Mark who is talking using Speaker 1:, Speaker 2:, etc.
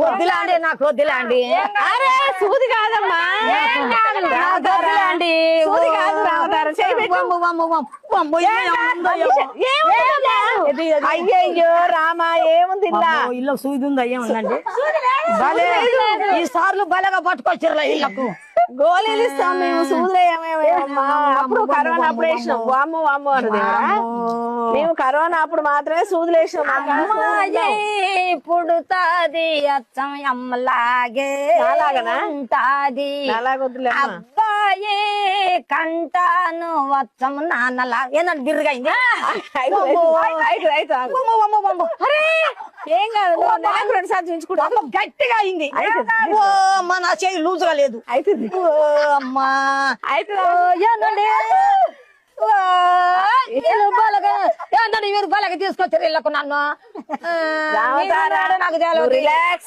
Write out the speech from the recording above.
Speaker 1: వద్దులాండి నాకు వద్దులాండి.
Speaker 2: అరే సూది కాదమ్మా, వద్దులేండి. సూది కాదు రావతారు. అయ్యయ్యో రామా ఏముంది
Speaker 1: ఇల్లు సూది ఉంది అయ్యే ఉందండి. భలే ఈ సార్లు బలగా పట్టుకొచ్చారు ఇళ్ళకు.
Speaker 2: గోళీలు ఇస్తాం మేము, సూదులు ఏమేమమ్మా. అప్పుడు కరోనా అప్పుడు వేసినాం. వామ్మ వామ్మ అన్నది మేము కరోనా అప్పుడు మాత్రమే సూదులు వేసినాం.
Speaker 1: పుడుతాది అచ్చం అమ్మలాగే ఉంటాది అబ్బాయి కంటాను వచ్చం నాన్నలా. ఏందంటే బిర్రుగా అయింది.
Speaker 2: ఏం కాదు, నాకు 2 సార్లు చూపించుకుంటా.
Speaker 1: గట్టిగా అయింది. నా చేయి లూజుగా లేదు.
Speaker 2: అవుతుంది
Speaker 1: అమ్మా
Speaker 2: అవుతుంది.
Speaker 1: ఏంటంటే మీరు బలగా తీసుకొచ్చారు ఇళ్ళకు నన్ను. నాకు
Speaker 2: రిలాక్స్